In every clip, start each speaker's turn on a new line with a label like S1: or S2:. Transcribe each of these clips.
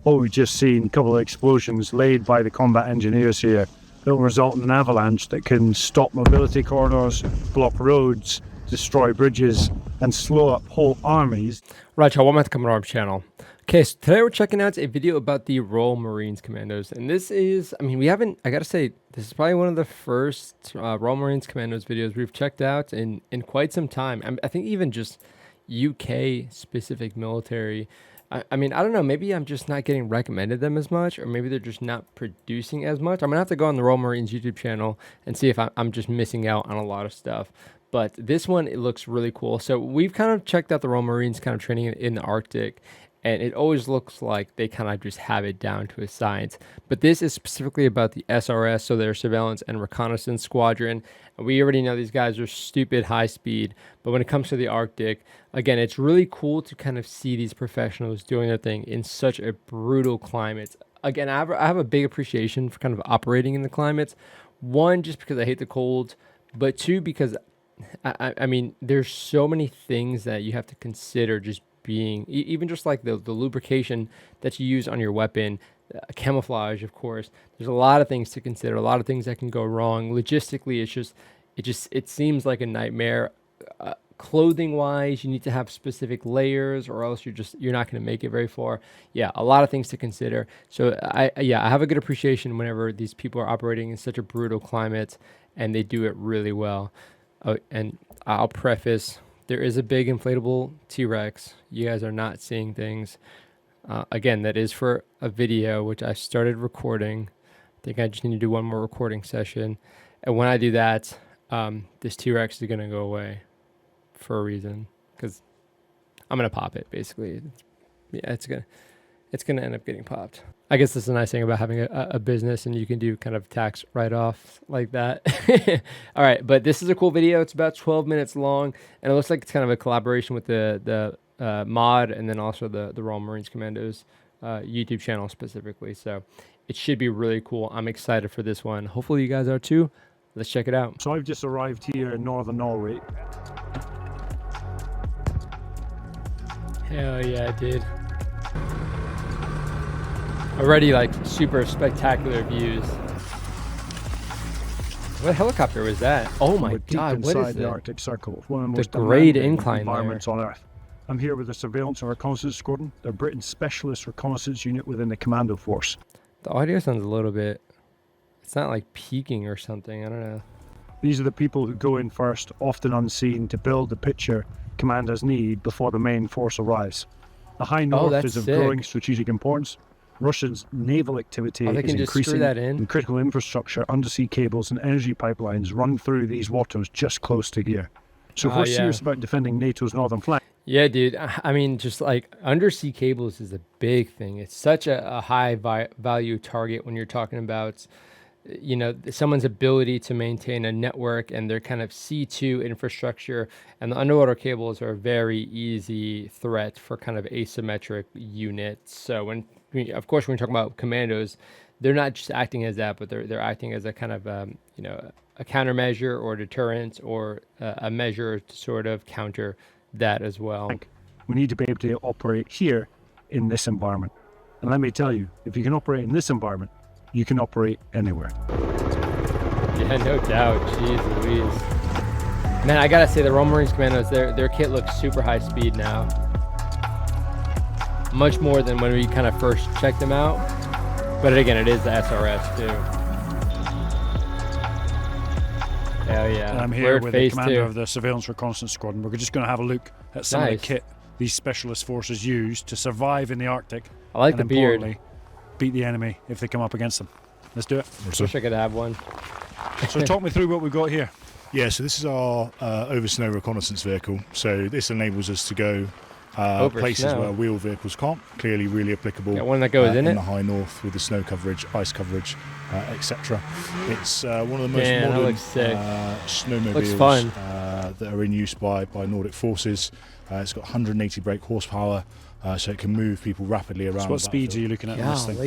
S1: what we've just seen, a couple of explosions laid by the combat engineers here, that will result in an avalanche that can stop mobility corridors, block roads, destroy bridges, and slow up whole armies.
S2: Right, y'all, welcome to the Command channel. Okay, so today we're checking out a video about the Royal Marines Commandos. And this is, I gotta say, this is probably one of the first Royal Marines Commandos videos we've checked out in quite some time. I think even just UK-specific military. I don't know, maybe I'm just not getting recommended them as much, or maybe they're just not producing as much. I'm gonna have to go on the Royal Marines YouTube channel and see if I'm just missing out on a lot of stuff. But this one, it looks really cool. So we've kind of checked out the Royal Marines kind of training in the Arctic, and it always looks like they kind of just have it down to a science. But this is specifically about the SRS, so their Surveillance and Reconnaissance Squadron. And we already know these guys are stupid high speed, but when it comes to the Arctic, again, it's really cool to kind of see these professionals doing their thing in such a brutal climate. Again, I have a big appreciation for kind of operating in the climates. One, just because I hate the cold, but two, because I mean, there's so many things that you have to consider just being, even just like the lubrication that you use on your weapon, camouflage, of course. There's a lot of things to consider, a lot of things that can go wrong. Logistically, it seems like a nightmare. Clothing wise, you need to have specific layers, or else you're not going to make it very far. Yeah, a lot of things to consider. So I have a good appreciation whenever these people are operating in such a brutal climate, and they do it really well. And I'll preface, there is a big inflatable T-Rex. You guys are not seeing things. Again, that is for a video, which I started recording. I think I just need to do one more recording session. And when I do that, this T-Rex is going to go away for a reason, because I'm going to pop it, basically. It's going to end up getting popped. I guess that's a nice thing about having a business, and you can do kind of tax write-off like that. All right, but this is a cool video. It's about 12 minutes long, and it looks like it's kind of a collaboration with the mod, and then also the Royal Marines Commandos YouTube channel specifically. So it should be really cool. I'm excited for this one. Hopefully you guys are too. Let's check it out.
S1: So I've just arrived here in northern Norway.
S2: Hell yeah, dude. Already like super spectacular views. What helicopter was that? Oh my god, what is
S1: the
S2: that?
S1: Arctic Circle, one of the most
S2: grade
S1: demanding
S2: incline
S1: environments on Earth. I'm here with the Surveillance and Reconnaissance Squadron. They're Britain's specialist reconnaissance unit within the Commando Force.
S2: The audio sounds a little bit, it's not like peaking or something, I don't know.
S1: These are the people who go in first, often unseen, to build the picture commanders need before the main force arrives. The high north is of growing strategic importance. Russia's naval activity is increasing, and critical infrastructure, undersea cables and energy pipelines run through these waters just close to here. So if we're serious about defending NATO's northern flank...
S2: Yeah, dude. I mean, just like undersea cables is a big thing. It's such a high value target when you're talking about, you know, someone's ability to maintain a network and their kind of C2 infrastructure. And the underwater cables are a very easy threat for kind of asymmetric units. So of course, when we're talking about commandos, they're not just acting as that, but they're acting as a kind of, you know, a countermeasure or deterrent, or a measure to sort of counter that as well.
S1: We need to be able to operate here in this environment. And let me tell you, if you can operate in this environment, you can operate anywhere.
S2: Yeah, no doubt. Jeez Louise. Man, I gotta say, the Royal Marines Commandos, their kit looks super high speed now. Much more than when we kind of first checked them out. But again, it is the SRS too. Hell yeah.
S1: And I'm here with the commander of the Surveillance Reconnaissance Squadron. We're just going to have a look at some of the kit these specialist forces use to survive in the Arctic.
S2: I like the beard.
S1: Beat the enemy if they come up against them. Let's do it.
S2: I wish I could have one.
S1: So talk me through what we've got here.
S3: Yeah, so this is our over snow reconnaissance vehicle. So this enables us to go places where wheeled vehicles can't. Clearly really applicable.
S2: Got one that goes in
S3: the high north with the snow coverage, ice coverage, etc. It's one of the most modern snowmobiles that are in use by Nordic forces. It's got 180 brake horsepower, so it can move people rapidly around.
S1: So what speeds are you looking at in this thing?
S3: So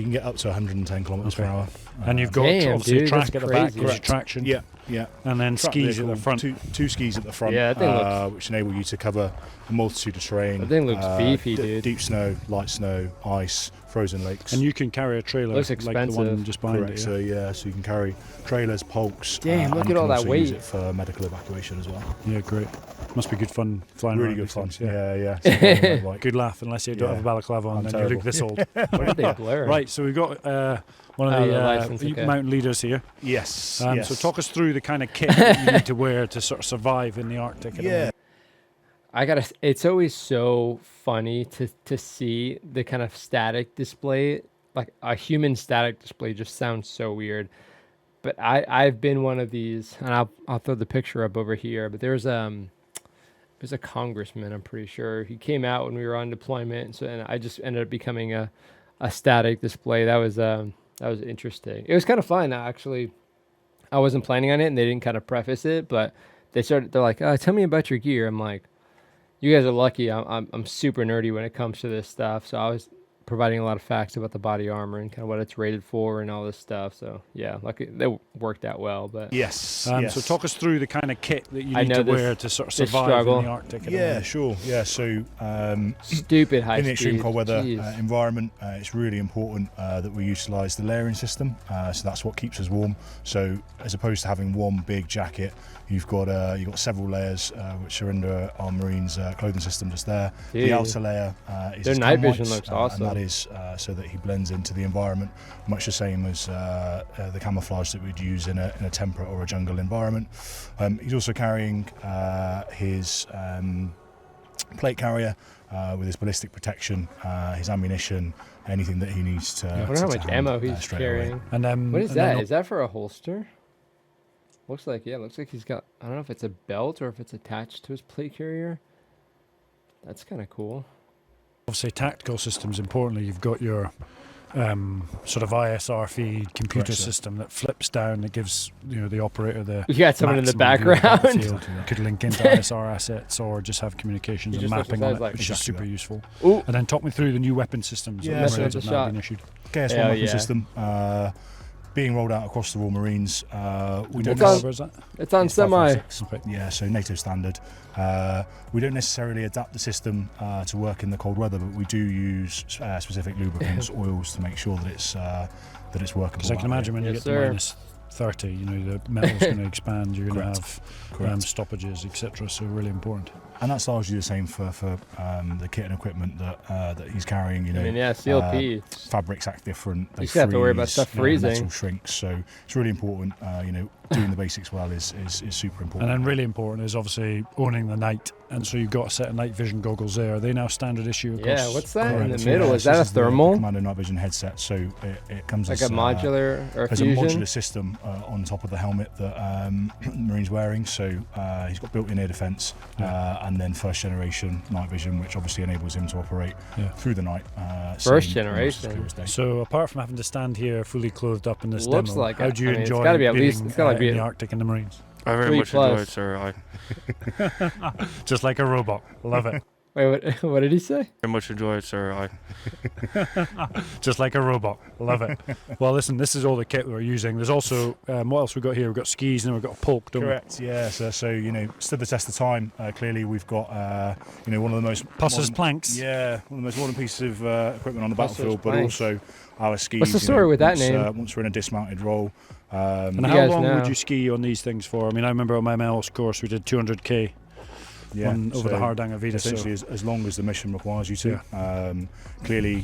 S3: you can get up to 110 kilometers per hour.
S1: And you've got obviously a track at the back, gives you traction.
S3: Yeah, Yeah.
S1: And then skis at the front.
S3: Two skis at the front.
S2: Yeah, that thing looks...
S3: which enable you to cover a multitude of terrain.
S2: That thing looks beefy, dude.
S3: Deep snow, light snow, ice, frozen lakes.
S1: And you can carry a trailer
S2: looks
S1: like
S2: expensive.
S1: the one just behind it.
S3: So so you can carry trailers, polks.
S2: Damn, look at all that weight.
S3: Use it for medical evacuation as well.
S1: Yeah, great. Must be good fun flying
S3: really
S1: around.
S3: Good fun.
S1: Yeah. Good laugh, unless you don't have a balaclava on and you look this old.
S2: Where did they blur?
S1: Right, so we've got one of the mountain leaders here.
S3: Yes.
S1: So talk us through the kind of kit that you need to wear to sort of survive in the Arctic.
S2: It's always so funny to see the kind of static display. Like a human static display just sounds so weird. But I've been one of these, and I'll throw the picture up over here. But there's a congressman, I'm pretty sure. He came out when we were on deployment, and I just ended up becoming a static display. That was interesting. It was kind of fun, actually. I wasn't planning on it, and they didn't kind of preface it, but they're like, tell me about your gear. I'm like, you guys are lucky. I'm super nerdy when it comes to this stuff. So I was providing a lot of facts about the body armor and kind of what it's rated for and all this stuff. So yeah, lucky that worked out well. But
S3: yes.
S1: So talk us through the kind of kit that you need to wear to sort of survive in the Arctic.
S3: Sure. Yeah. So
S2: stupid high
S3: in the extreme
S2: speed.
S3: cold weather environment, it's really important that we utilise the layering system. So that's what keeps us warm. So as opposed to having one big jacket, you've got several layers which are under our Marines clothing system just there.
S2: Dude.
S3: The outer layer is
S2: their night vision looks awesome.
S3: And that is so that he blends into the environment, much the same as the camouflage that we'd use in a temperate or a jungle environment. He's also carrying his plate carrier with his ballistic protection, his ammunition, anything that he needs to.
S2: I wonder how much ammo he's carrying.
S3: Away.
S1: And
S2: what is that? Is that for a holster? Looks like he's got, I don't know if it's a belt or if it's attached to his plate carrier. That's kind of cool.
S1: Obviously, tactical systems, importantly, you've got your sort of ISR feed computer system that flips down, that gives the operator the.
S2: You got someone in the background.
S1: Could link into ISR assets or just have communications and mapping on it, which is super useful.
S2: Ooh.
S1: And then talk me through the new weapon systems that have been issued.
S3: KS1 weapon system. Being rolled out across the Royal Marines.
S2: It's on semi.
S3: Yeah, so NATO standard. We don't necessarily adapt the system to work in the cold weather, but we do use specific lubricants, oils to make sure that it's workable.
S1: Because I can imagine when you get to minus 30, the metal's going to expand. You're going to have stoppages, etc. So really important.
S3: And that's largely the same for the kit and equipment that he's carrying.
S2: CLP.
S3: Fabrics act different.
S2: You just have to worry about stuff freezing.
S3: Metal shrinks, so it's really important. Doing the basics well is super important.
S1: And then really important is obviously owning the night. And so you've got a set of night vision goggles there. Are they now standard issue?
S2: Yeah, what's that in the middle? Is that a thermal?
S3: Commando night vision headset. So it comes
S2: like
S3: as
S2: a modular or
S3: as a modular system on top of the helmet that Marine's wearing. So he's got built-in air defence and then first generation night vision, which obviously enables him to operate through the night.
S2: First generation.
S1: So apart from having to stand here fully clothed up in this
S2: demo,
S1: like how do you enjoy
S2: it's gotta be at least, it's gotta be
S1: in the Arctic and the Marines?
S4: I very much enjoy it, sir.
S1: Just like a robot. Love it.
S2: Wait, what did he say?
S4: Very much enjoy it, sir.
S1: Just like a robot. Love it. Well, listen, this is all the kit we're using. There's also, what else we've got here? We've got skis and we've got a polk, don't
S3: Correct, we? Yeah. So stood the test of time. Clearly, we've got, one of the most...
S1: Puss's planks.
S3: Yeah, one of the most modern pieces of equipment on the battlefield, but also our skis.
S2: What's the story with that name?
S3: Once we're in a dismounted role.
S1: And how long would you ski on these things for? I mean, I remember on my MELS course we did 200k over the Hardanger Vida.
S3: Essentially, as long as the mission requires you to. Clearly,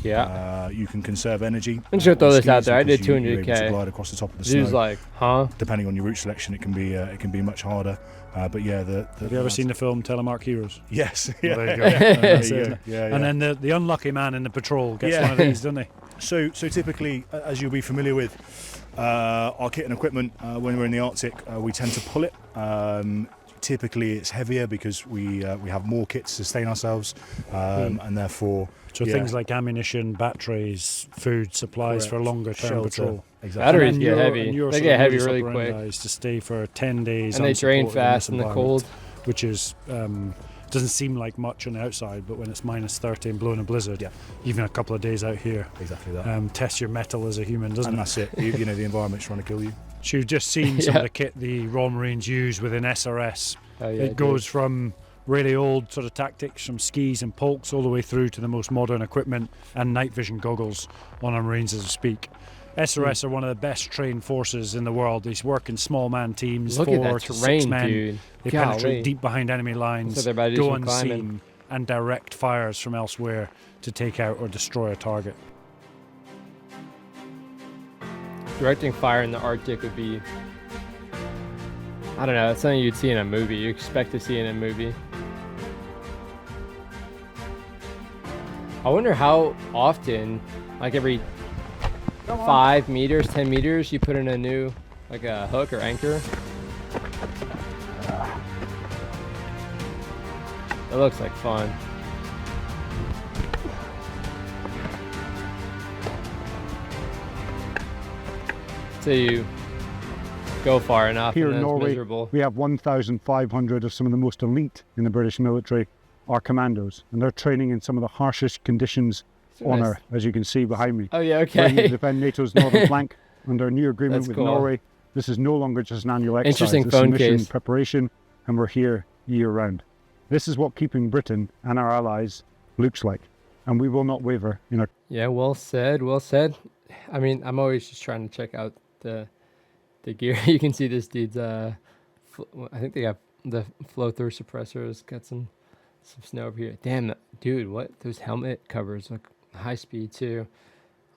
S3: you can conserve energy.
S2: I'm just gonna throw this out there. I did 200k.
S3: You're able to glide across the top of the snow.
S2: He was like, huh?
S3: Depending on your route selection, it can be much harder. But yeah, have
S1: you ever seen the film Telemark Heroes?
S3: Yes.
S1: Well, there you go. And then the unlucky man in the patrol gets one of these, doesn't he?
S3: So typically, as you'll be familiar with, our kit and equipment, when we're in the Arctic, we tend to pull it. Typically it's heavier because we have more kit to sustain ourselves, and therefore
S1: things like ammunition, batteries, food supplies for longer term patrol.
S3: Exactly.
S2: Batteries get heavy. They get heavy really quick.
S1: To stay for 10 days
S2: and they drain fast in the cold,
S1: which is Doesn't seem like much on the outside, but when it's -30 and blowing a blizzard, even a couple of days out here,
S3: exactly that.
S1: Tests your mettle as a human, doesn't
S3: and
S1: it?
S3: That's it. You know, the environment's trying to kill you.
S1: So you've just seen some of the kit the Royal Marines use within SRS. It goes from really old sort of tactics, from skis and polks, all the way through to the most modern equipment and night vision goggles on our Marines as we speak. SRS are one of the best trained forces in the world. They work in small man teams,
S2: Look
S1: 4
S2: at that
S1: to
S2: terrain,
S1: 6 men.
S2: dude.
S1: They
S2: Golly.
S1: penetrate deep behind enemy lines,
S2: So
S1: go unseen, and direct fires from elsewhere to take out or destroy a target.
S2: Directing fire in the Arctic would be, I don't know, it's something you'd see in a movie. You expect to see in a movie. I wonder how often, like every 5 meters, 10 meters, you put in a new, like a hook or anchor. It looks like fun. So you go far enough.
S1: Here
S2: and
S1: in
S2: then it's
S1: Norway,
S2: miserable.
S1: we have 1,500 of some of the most elite in the British military, our commandos, and they're training in some of the harshest conditions on Earth, as you can see behind me.
S2: Oh yeah,
S1: Ready to
S2: okay.
S1: defend NATO's northern flank under a new agreement
S2: That's
S1: with
S2: cool.
S1: Norway. This is no longer just an annual exercise.
S2: Interesting
S1: It's a
S2: phone
S1: mission
S2: case.
S1: preparation, and we're here year round. This is what keeping Britain and our allies looks like, and we will not waver in our...
S2: Yeah, well said, well said. I mean, I'm always just trying to check out the gear. You can see this dude's I think they got the flow through suppressors, got some snow over here. Damn, dude, what? Those helmet covers look high speed too.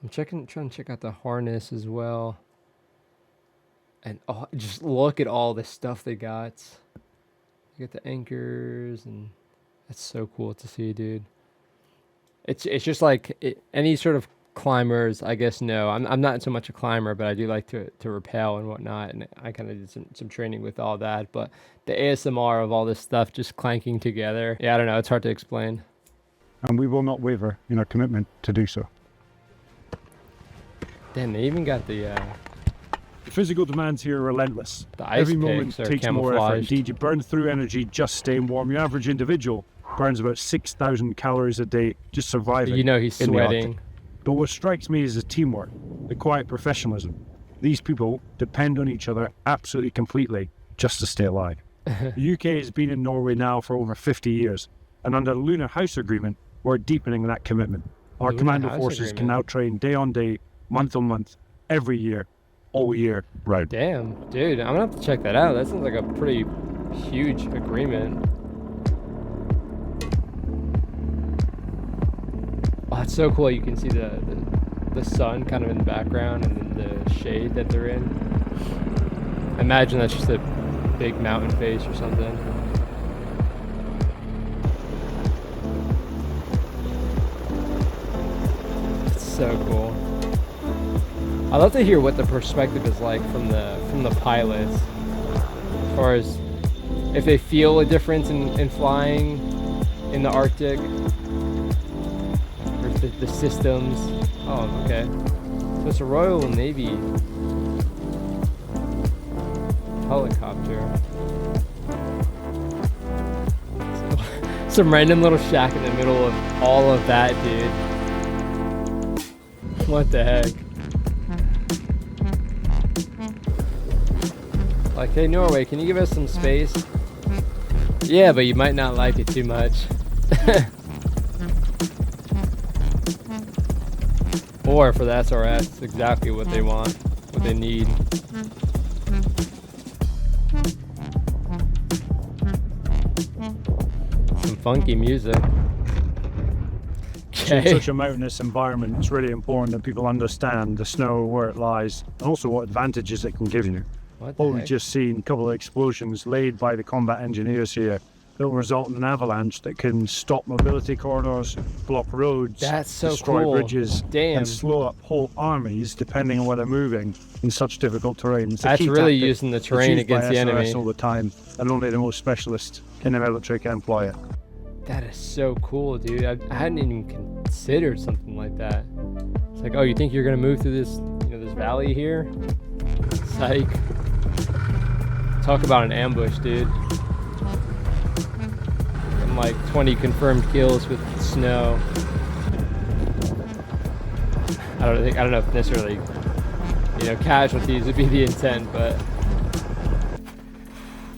S2: I'm trying to check out the harness as well. And just look at all the stuff they got. You got the anchors, and that's so cool to see, dude. It's just like any sort of climbers, I guess. No, I'm not so much a climber, but I do like to rappel and whatnot, and I kind of did some training with all that. But the ASMR of all this stuff just clanking together, yeah, I don't know, it's hard to explain.
S1: And we will not waver in our commitment to do so.
S2: Damn, they even got the
S1: physical demands here are relentless.
S2: ice
S1: Every moment
S2: picks are
S1: takes more effort.
S2: camouflaged.
S1: Indeed, you burn through energy just staying warm. Your average individual burns about 6,000 calories a day just surviving.
S2: You know he's
S1: in the Arctic.
S2: sweating.
S1: But what strikes me is the teamwork, the quiet professionalism. These people depend on each other absolutely completely just to stay alive. The UK has been in Norway now for over 50 years, and under the Lunar House Agreement, we're deepening that commitment. Our
S2: Lunar
S1: commando
S2: House
S1: forces can
S2: Agreement.
S1: now train day on day, month on month, every year, all year round.
S2: Damn, dude, I'm gonna have to check that out. That sounds like a pretty huge agreement. Oh, it's so cool. You can see the sun kind of in the background and then the shade that they're in. I imagine that's just a big mountain face or something. It's so cool. I'd love to hear what the perspective is like from the pilots, as far as if they feel a difference in flying in the Arctic, or the systems. Oh, okay. So it's a Royal Navy helicopter. Some random little shack in the middle of all of that, dude. What the heck? Like, hey, Norway, can you give us some space? Yeah, but you might not like it too much. Or for the SRS, it's exactly what they want, what they need. Some funky music.
S1: In
S2: Okay.
S1: such a mountainous environment, it's really important that people understand the snow, where it lies, and also what advantages it can give you.
S2: What the
S1: What we've
S2: heck?
S1: just seen, a couple of explosions laid by the combat engineers here that will result in an avalanche that can stop mobility corridors, block roads,
S2: That's so
S1: destroy
S2: cool.
S1: bridges,
S2: Damn.
S1: and slow up whole armies depending on where they're moving in such difficult terrain. It's a
S2: That's
S1: key
S2: really
S1: tactic
S2: using the
S1: that's
S2: terrain
S1: used by
S2: against the
S1: SRS
S2: enemy.
S1: all the time, and only the most specialists in the military can employ it.
S2: That is so cool, dude. I hadn't even considered something like that. It's like, oh, you think you're gonna move through this, this valley here? Psych. Talk about an ambush, dude. something like 20 confirmed kills with snow. I don't know if necessarily, casualties would be the intent, but.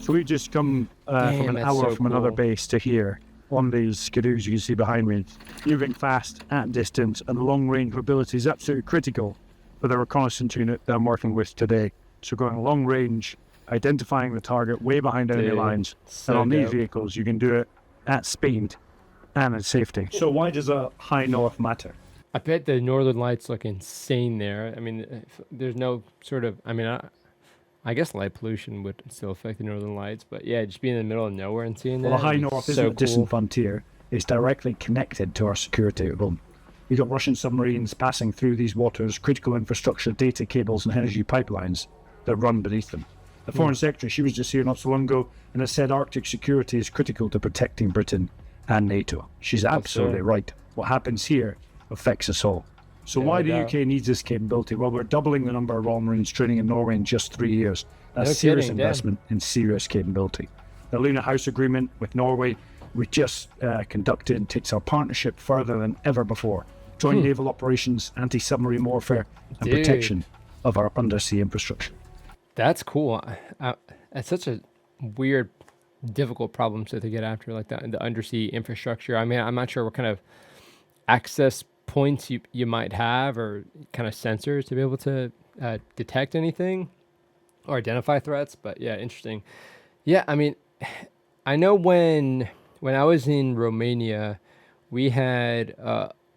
S1: So we've just come from an hour from another base to here on these skidoos you can see behind me. Moving fast at distance and long range mobility is absolutely critical for the reconnaissance unit that I'm working with today. So going long range, identifying the target way behind enemy lines, and on these vehicles you can do it at speed and at safety. So why does a high north matter?
S2: I bet the northern lights look insane there. I mean, there's no sort of, I guess light pollution would still affect the northern lights, but yeah, just being in the middle of nowhere and seeing that.
S1: Well, the high north isn't a distant frontier. It's directly connected to our security at home. You've got Russian submarines passing through these waters, critical infrastructure, data cables and energy pipelines that run beneath them. The Foreign Secretary, she was just here not so long ago, and has said Arctic security is critical to protecting Britain and NATO. She's absolutely right. What happens here affects us all. So why the UK needs this capability? Well, we're doubling the number of Royal Marines training in Norway in just 3 years. That's serious investment in serious capability. The Luna House Agreement with Norway, we just conducted, takes our partnership further than ever before. Joint naval operations, anti-submarine warfare, and protection of our undersea infrastructure.
S2: That's cool. It's such a weird, difficult problem to get after, like the undersea infrastructure. I mean, I'm not sure what kind of access points you might have or kind of sensors to be able to detect anything or identify threats, but yeah, interesting. Yeah, I mean, I know when I was in Romania, we had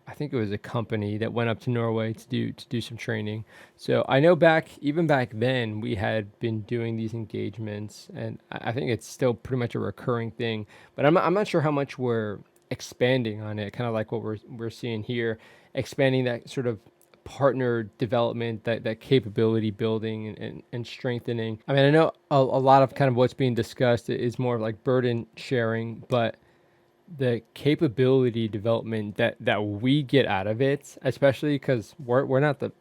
S2: I think it was a company that went up to Norway to do some training. So I know even back then we had been doing these engagements, and I think it's still pretty much a recurring thing, but I'm not sure how much we're expanding on it, kind of like what we're seeing here, expanding that sort of partner development, that capability building and strengthening. I mean, I know a lot of kind of what's being discussed is more like burden sharing, but the capability development that we get out of it, especially because we're not the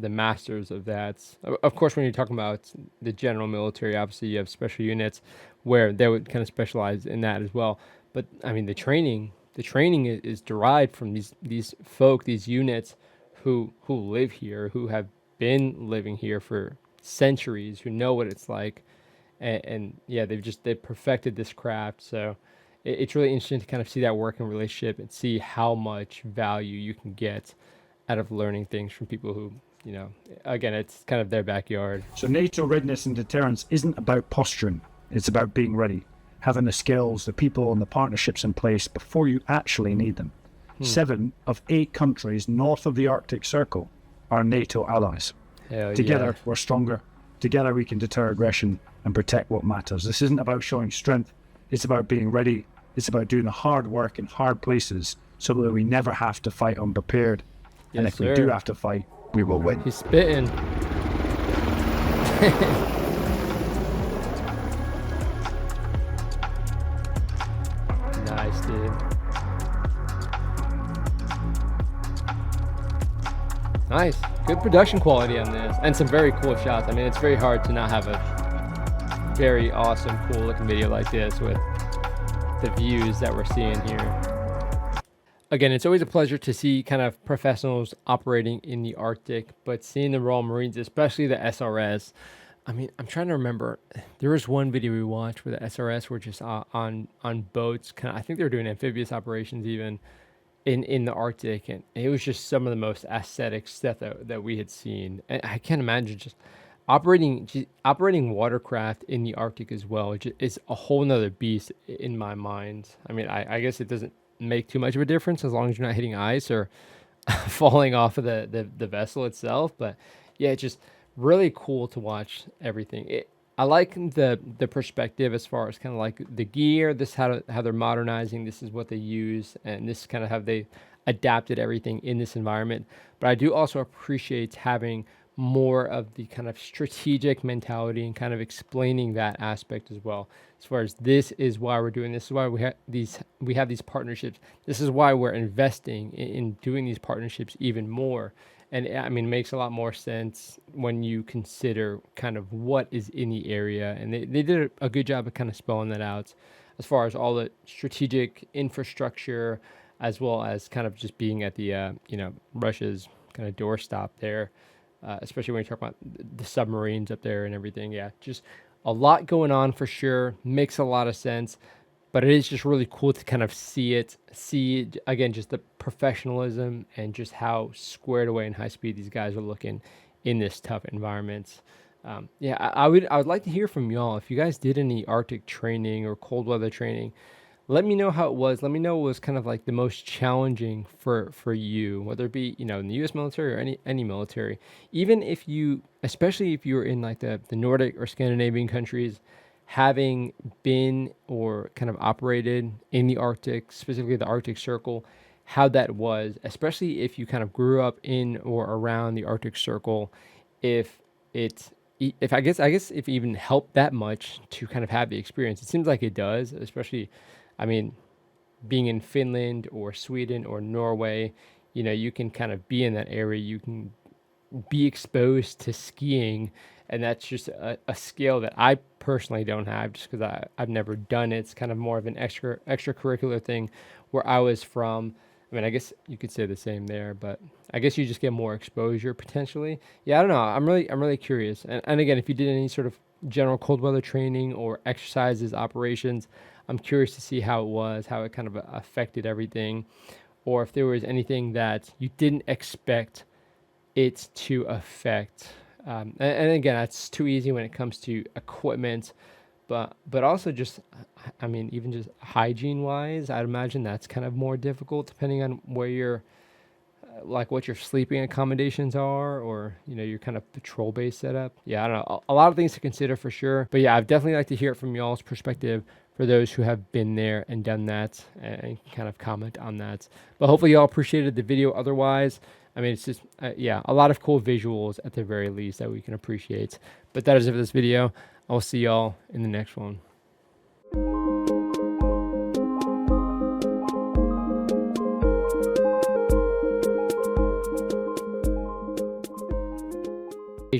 S2: masters of that. Of course, when you're talking about the general military, obviously you have special units where they would kind of specialize in that as well. But I mean, the training is derived from these folk, these units who live here, who have been living here for centuries, who know what it's like, and yeah, they've perfected this craft. So it's really interesting to kind of see that working relationship and see how much value you can get out of learning things from people who, again, it's kind of their backyard.
S1: So NATO readiness and deterrence isn't about posturing. It's about being ready, having the skills, the people and the partnerships in place before you actually need them. 7 of 8 countries north of the Arctic Circle are NATO allies. Together, we're stronger. Together, we can deter aggression and protect what matters. This isn't about showing strength. It's about being ready. It's about doing the hard work in hard places so that we never have to fight unprepared. And if we do have to fight, we will win.
S2: He's spitting. Nice, dude. Nice. Good production quality on this. And some very cool shots. I mean, it's very hard to not have a very awesome, cool looking video like this with the views that we're seeing here. Again, it's always a pleasure to see kind of professionals operating in the Arctic, but seeing the Royal Marines, especially the SRS, I mean, I'm trying to remember. There was one video we watched where the SRS were just on boats. I think they were doing amphibious operations even in the Arctic, and it was just some of the most aesthetic stuff that we had seen. And I can't imagine just operating watercraft in the Arctic as well. It's a whole nother beast in my mind. I mean, I guess it doesn't make too much of a difference as long as you're not hitting ice or falling off of the vessel itself. But yeah, it's just really cool to watch everything. I like the perspective as far as kind of like the gear, how they're modernizing, this is what they use, and this is kind of how they adapted everything in this environment. But I do also appreciate having more of the kind of strategic mentality and kind of explaining that aspect as well. As far as this is why we're doing this, is why we have these partnerships. This is why we're investing in doing these partnerships even more. And I mean, it makes a lot more sense when you consider kind of what is in the area. And they did a good job of kind of spelling that out. as far as all the strategic infrastructure, as well as kind of just being at the, Russia's kind of doorstop there, especially when you talk about the submarines up there and everything. Yeah, just a lot going on for sure. Makes a lot of sense. But it is just really cool to kind of see again, just the professionalism and just how squared away and high speed these guys are looking in this tough environment. I would like to hear from y'all. If you guys did any Arctic training or cold weather training, let me know how it was. Let me know what was kind of like the most challenging for you, whether it be, in the U.S. military or any military. Even if especially if you're in like the Nordic or Scandinavian countries, having been or kind of operated in the Arctic, specifically the Arctic Circle, how that was, especially if you kind of grew up in or around the Arctic Circle, if it even helped that much to kind of have the experience. It seems like it does, especially, I mean, being in Finland or Sweden or Norway, you can kind of be in that area. You can be exposed to skiing, and that's just a skill that I personally don't have, just because I've never done it. It's kind of more of an extracurricular thing where I was from. I mean, I guess you could say the same there, but I guess you just get more exposure potentially. Yeah, I don't know. I'm really curious. And again, if you did any sort of general cold weather training or exercises, operations, I'm curious to see how it was, how it kind of affected everything, or if there was anything that you didn't expect it to affect. And again, that's too easy when it comes to equipment, but also just, I mean, even just hygiene wise, I'd imagine that's kind of more difficult depending on where you're, like what your sleeping accommodations are, or your kind of patrol base setup. Yeah, I don't know, a lot of things to consider for sure. But yeah, I'd definitely like to hear it from y'all's perspective, for those who have been there and done that, and kind of comment on that. But hopefully y'all appreciated the video. Otherwise, I mean, it's just, a lot of cool visuals at the very least that we can appreciate. But that is it for this video. I'll see y'all in the next one.